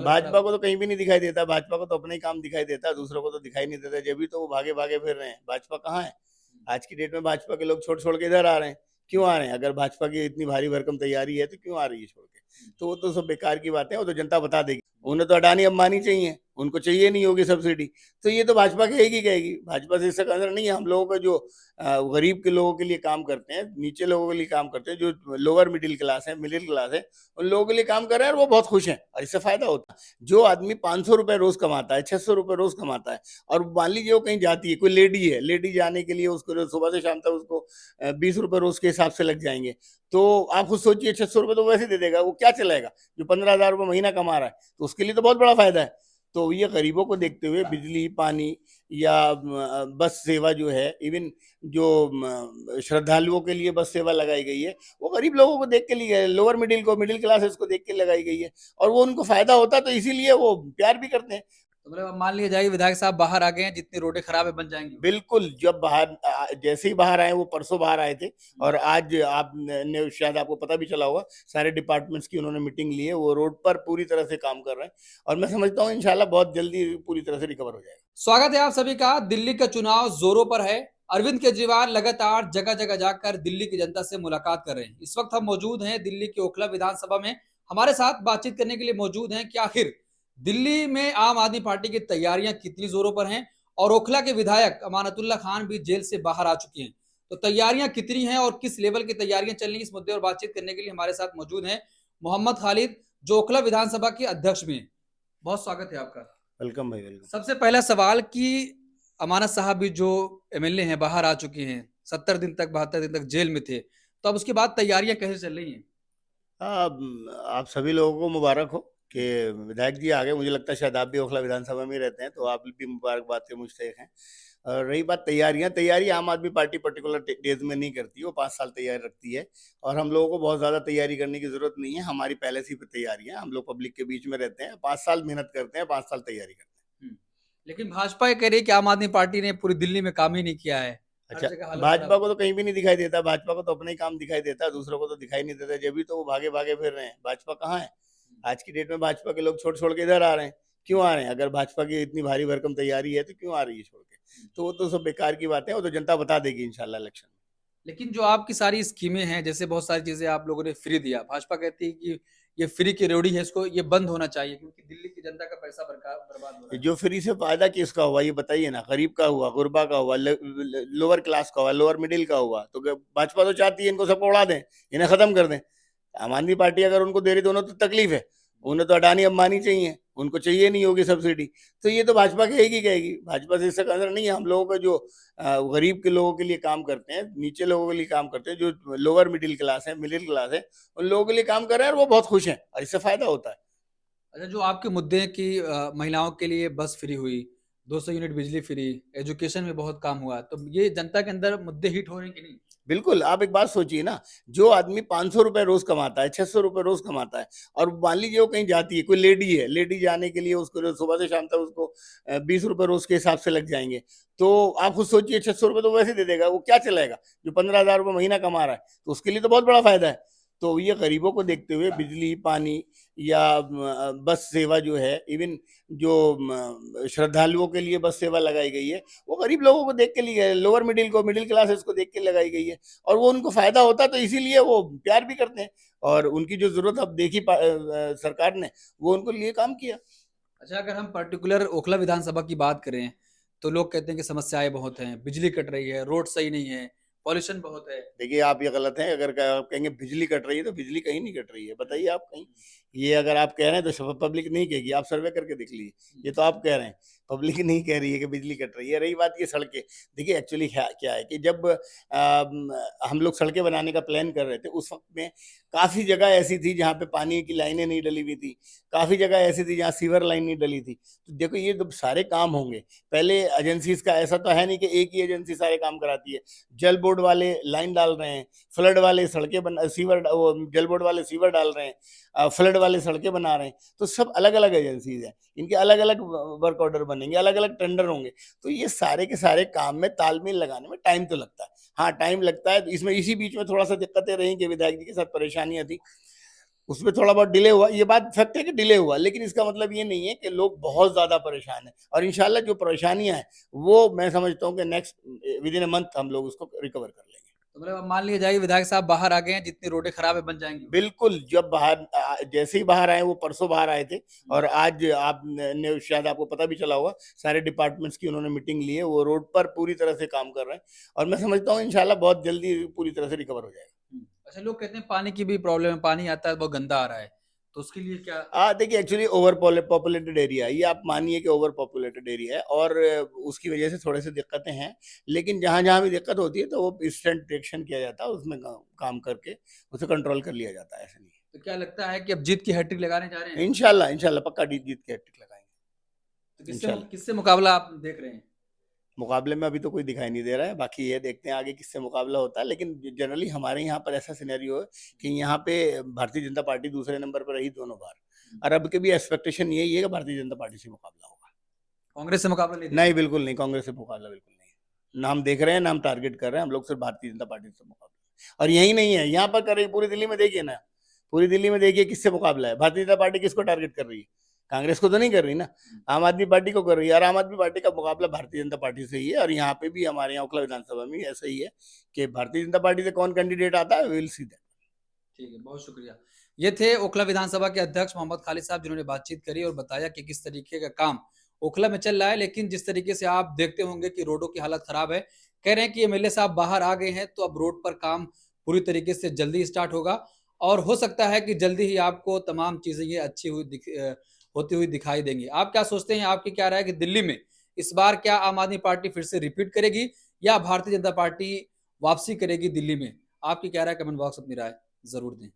भाजपा को तो कहीं भी नहीं दिखाई देता। भाजपा को तो अपना ही काम दिखाई देता है, दूसरों को तो दिखाई नहीं देता। जब भी तो वो भागे भागे फिर रहे हैं। भाजपा कहाँ है आज की डेट में? भाजपा के लोग छोड़ छोड़ के इधर आ रहे हैं। क्यों आ रहे हैं? अगर भाजपा की इतनी भारी भरकम तैयारी है तो क्यों आ रही है छोड़ के? तो वो तो सब बेकार की बात है, वो तो जनता बता देगी। उन्हें तो अडानी अंबानी चाहिए, उनको चाहिए नहीं होगी सब्सिडी। तो ये तो भाजपा कहेगी भाजपा से इसका अंदर नहीं है। हम लोगों का जो गरीब के लोगों के लिए काम करते हैं, नीचे लोगों के लिए काम करते हैं, जो लोअर मिडिल क्लास है, मिडिल क्लास है, उन लोगों के लिए काम कर रहे हैं और वो बहुत खुश हैं और इससे फायदा होता है। जो आदमी 500 रुपए रोज कमाता है, 600 रुपए रोज कमाता है, और मान लीजिए वो कहीं जाती है, कोई लेडी है, लेडी जाने के लिए उसको सुबह से शाम तक उसको 20 रुपए रोज के हिसाब से लग जाएंगे। तो आप खुद सोचिए, 600 रुपए तो वैसे दे देगा, वो क्या चलाएगा? जो 15,000 रुपए महीना कमा रहा है, तो उसके लिए तो बहुत बड़ा फायदा है। तो ये गरीबों को देखते हुए बिजली, पानी या बस सेवा जो है, इवन जो श्रद्धालुओं के लिए बस सेवा लगाई गई है, वो गरीब लोगों को देख के लिए, लोअर मिडिल को, मिडिल क्लासेस को देख के लगाई गई है, और वो उनको फायदा होता है, तो इसीलिए वो प्यार भी करते हैं। तो मतलब अब मान लिया जाए विधायक साहब बाहर आ गए हैं, जितनी रोडें खराब है बन जाएंगी। बिल्कुल, जब बाहर जैसे ही बाहर आए, वो परसों बाहर आए थे, और आज आपने शायद आपको पता भी चला होगा, सारे डिपार्टमेंट्स की उन्होंने मीटिंग ली है। वो रोड पर पूरी तरह से काम कर रहे हैं, और मैं समझता हूँ इंशाल्लाह बहुत जल्दी पूरी तरह से रिकवर हो जाएगा। स्वागत है आप सभी का। दिल्ली का चुनाव जोरों पर है। अरविंद केजरीवाल लगातार जगह जगह जाकर दिल्ली की जनता से मुलाकात कर रहे हैं। इस वक्त हम मौजूद हैं दिल्ली के ओखला विधानसभा में। हमारे साथ बातचीत करने के लिए मौजूद हैं कि आखिर दिल्ली में आम आदमी पार्टी की तैयारियां कितनी जोरों पर हैं, और ओखला के विधायक अमानतुल्लाह खान भी जेल से बाहर आ चुके हैं। तो तैयारियां कितनी हैं और किस लेवल की तैयारियां चल रही हैं, इस मुद्दे पर बातचीत करने के लिए हमारे साथ मौजूद हैं मोहम्मद खालिद, जो ओखला विधानसभा के अध्यक्ष भी हैं। बहुत स्वागत है आपका। वेलकम भाई, वेलकम। सबसे पहला सवाल कि अमानत साहब भी जो एमएलए हैं बाहर आ चुके हैं, 70 दिन तक 72 दिन तक जेल में थे, तो अब उसके बाद तैयारियां कैसे चल रही हैं? आप सभी लोगों को मुबारक हो कि विधायक जी आ गए। मुझे लगता है शायद आप भी ओखला विधानसभा में रहते हैं, तो आप भी मुबारकबाद के मुस्तहिक हैं। और रही बात तैयारी आम आदमी पार्टी पर्टिकुलर डेज में नहीं करती, वो 5 साल तैयारी रखती है। और हम लोगों को बहुत ज़्यादा तैयारी करने की ज़रूरत नहीं है, हमारी पहले से ही तैयारी है। हम लोग पब्लिक के बीच में रहते हैं, 5 साल मेहनत करते हैं, 5 साल तैयारी करते हैं। लेकिन भाजपा ये कह रही है कि आम आदमी पार्टी ने पूरी दिल्ली में काम ही नहीं किया है, हर अच्छा, जगह हालत भाजपा खराब को तो कहीं भी नहीं दिखाई देता। भाजपा को तो अपना ही काम दिखाई देता है, दूसरों को तो दिखाई नहीं देता। जब भी तो वो भागे भागे फिर रहे हैं। भाजपा कहाँ है आज की डेट में? भाजपा के लोग छोड़ छोड़ के इधर आ रहे हैं। क्यों आ रहे हैं? अगर भाजपा की इतनी भारी भरकम तैयारी है तो क्यों आ रही है छोड़ के? तो वो तो सब बेकार की बात है, वो तो जनता बता देगी इंशाल्लाह इलेक्शन में। लेकिन जो आपकी सारी स्कीमें हैं, जैसे बहुत सारी चीजें आप लोगों ने फ्री दिया, भाजपा कहती है कि ये फ्री की रेवड़ी है, इसको ये बंद होना चाहिए क्योंकि दिल्ली की जनता का पैसा बर्बाद हो रहा है। जो फ्री से फायदा किसका हुआ ये बताइए ना? गरीब का हुआ, गुरबा का हुआ, लोअर क्लास का हुआ, लोअर मिडिल का हुआ। तो भाजपा तो चाहती है इनको सबको उड़ा दें, इन्हें खत्म कर दें। आम आदमी पार्टी अगर उनको दे रही तो उन्हें तो तकलीफ है। उन्हें तो अडानी अंबानी चाहिए, उनको चाहिए नहीं होगी सब्सिडी। तो ये तो भाजपा कहेगी भाजपा से इसका अंदर नहीं है। हम लोगों का जो गरीब के लोगों के लिए काम करते हैं, नीचे लोगों के लिए काम करते हैं, जो लोअर मिडिल क्लास है, मिडिल क्लास है, उन लोगों के लिए काम कर रहे हैं, और वो बहुत खुश हैं और इससे फायदा होता है। अच्छा, जो आपके मुद्दे हैं कि महिलाओं के लिए बस फ्री हुई, 200 यूनिट बिजली फ्री, एजुकेशन में बहुत काम हुआ, तो ये जनता के अंदर मुद्दे हिट हो रहे हैं कि नहीं? बिल्कुल, आप एक बात सोचिए ना, जो आदमी 500 रुपए रोज कमाता है, 600 रुपए रोज कमाता है, और मान लीजिए वो कहीं जाती है, कोई लेडी है, लेडी जाने के लिए उसको सुबह से शाम तक उसको 20 रुपए रोज के हिसाब से लग जाएंगे। तो आप खुद सोचिए, 600 रुपए तो वैसे दे देगा, वो क्या चलाएगा? जो 15,000 रुपए महीना कमा रहा है, तो उसके लिए तो बहुत बड़ा फायदा है। तो ये गरीबों को देखते हुए बिजली, पानी या बस सेवा जो है, इवन जो श्रद्धालुओं के लिए बस सेवा लगाई गई है, वो गरीब लोगों को देख के लिए, लोअर मिडिल को, मिडिल क्लासेस को देख के लगाई गई है, और वो उनको फायदा होता है, तो इसीलिए वो प्यार भी करते हैं। और उनकी जो जरूरत अब देखी सरकार ने, वो उनको लिए काम किया। अच्छा, अगर हम पर्टिकुलर ओखला विधानसभा की बात करें, तो लोग कहते हैं कि समस्याएं बहुत हैं, बिजली कट रही है, रोड सही नहीं है, पॉल्यूशन बहुत है। देखिए, आप ये गलत है। अगर आप कहेंगे बिजली कट रही है, तो बिजली कहीं नहीं कट रही है, बताइए आप कहीं। ये अगर आप कह रहे हैं तो पब्लिक नहीं कहेगी, आप सर्वे करके देख लीजिए। ये तो आप कह रहे हैं, पब्लिक नहीं कह रही है कि बिजली कट रही है। रही बात ये सड़कें, देखिए एक्चुअली क्या है कि जब हम लोग सड़कें बनाने का प्लान कर रहे थे, उस वक्त में काफ़ी जगह ऐसी थी जहाँ पे पानी की लाइनें नहीं डली हुई थी, काफ़ी जगह ऐसी थी जहाँ सीवर लाइन नहीं डली थी। तो देखो, ये जब सारे काम होंगे, पहले एजेंसीज का ऐसा तो है नहीं कि एक ही एजेंसी सारे काम कराती है। जल बोर्ड वाले लाइन डाल रहे हैं, फ्लड वाले सड़कें बना, सीवर वो जल बोर्ड वाले सीवर डाल रहे हैं, फ्लड वाले सड़कें बना रहे हैं। तो सब अलग अलग एजेंसीज हैं, इनके अलग अलग वर्क ऑर्डर बनेंगे, अलग अलग टेंडर होंगे। तो ये सारे के सारे काम में तालमेल लगाने में टाइम तो लगता है। हाँ, टाइम लगता है। इसमें इसी बीच में थोड़ा सा दिक्कतें रही कि विधायक जी के साथ परेशानियां थी, उसमें थोड़ा बहुत डिले हुआ, ये बात फैक्ट है कि डिले हुआ, लेकिन इसका मतलब ये नहीं है कि लोग बहुत ज्यादा परेशान हैं। और इंशाल्लाह जो परेशानियां हैं वो मैं समझता हूँ कि next with in a month हम लोग उसको रिकवर कर लेंगे। तो मतलब अब मान लिया जाए विधायक साहब बाहर आ गए हैं, जितनी रोडें खराब है बन जाएंगी। बिल्कुल, जब बाहर जैसे ही बाहर आए, वो परसों बाहर आए थे, और आज आप ने शायद आपको पता भी चला होगा, सारे डिपार्टमेंट्स की उन्होंने मीटिंग ली है, वो रोड पर पूरी तरह से काम कर रहे हैं, और मैं समझता हूँ इंशाल्लाह बहुत जल्दी पूरी तरह से रिकवर हो जाएगा। अच्छा, लोग कहते हैं पानी की भी प्रॉब्लम है, पानी आता है बहुत गंदा आ रहा है, तो उसके लिए क्या? देखिए, एक्चुअली ओवर पॉपुलेटेड एरिया है ये, आप मानिए कि ओवर पॉपुलेटेड एरिया है, और उसकी वजह से थोड़े से दिक्कतें हैं, लेकिन जहां जहां भी दिक्कत होती है तो वो इंस्टेंट डिटेक्शन किया जाता है, उसमें काम करके उसे कंट्रोल कर लिया जाता है, ऐसा नहीं तो क्या लगता है कि अब जीत की हैट्रिक लगाने जा रहे है। हैं? इंशाल्लाह इंशाल्लाह पक्का जीत के हैट्रिक लगाएंगे। तो इंशाल्लाह किससे मुकाबला आप देख रहे हैं? मुकाबले में अभी तो कोई दिखाई नहीं दे रहा है, बाकी ये देखते हैं आगे किससे मुकाबला होता है, लेकिन जनरली हमारे यहाँ पर ऐसा सिनेरियो है कि यहाँ पे भारतीय जनता पार्टी दूसरे नंबर पर रही दोनों बार, और अब के भी एक्सपेक्टेशन यही है कि भारतीय जनता पार्टी से मुकाबला होगा। कांग्रेस से मुकाबला नहीं नहीं, बिल्कुल नहीं, कांग्रेस से मुकाबला बिल्कुल नहीं। नाम देख रहे हैं, नाम टारगेट कर रहे हैं हम लोग, सिर्फ भारतीय जनता पार्टी से मुकाबला। और यही नहीं है, यहाँ पर कर रही, पूरी दिल्ली में देखिए ना, पूरी दिल्ली में देखिए किससे मुकाबला है। भारतीय जनता पार्टी किसको टारगेट कर रही है? कांग्रेस को तो नहीं कर रही ना, आम आदमी पार्टी को कर रही है, और आम आदमी पार्टी का मुकाबला भारतीय जनता पार्टी से ही है। और यहाँ पे भी हमारे यहाँ ओखला विधानसभा में ऐसा ही है कि भारतीय जनता पार्टी से कौन कैंडिडेट आता है, विल सी दैट। ठीक है, बहुत शुक्रिया। ये थे ओखला विधानसभा के अध्यक्ष मोहम्मद खालिद साहब, जिन्होंने बातचीत करी और बताया कि किस तरीके का काम ओखला में चल रहा है। लेकिन जिस तरीके से आप देखते होंगे कि रोडों की हालत खराब है, कह रहे हैं कि एमएलए साहब बाहर आ गए हैं, तो अब रोड पर काम पूरी तरीके से जल्दी स्टार्ट होगा, और हो सकता है कि जल्दी ही आपको तमाम चीजें ये अच्छी होती हुई दिखाई देंगी। आप क्या सोचते हैं, आपकी क्या राय है कि दिल्ली में इस बार क्या आम आदमी पार्टी फिर से रिपीट करेगी या भारतीय जनता पार्टी वापसी करेगी दिल्ली में? आपकी क्या राय, कमेंट बॉक्स अपनी राय जरूर दें।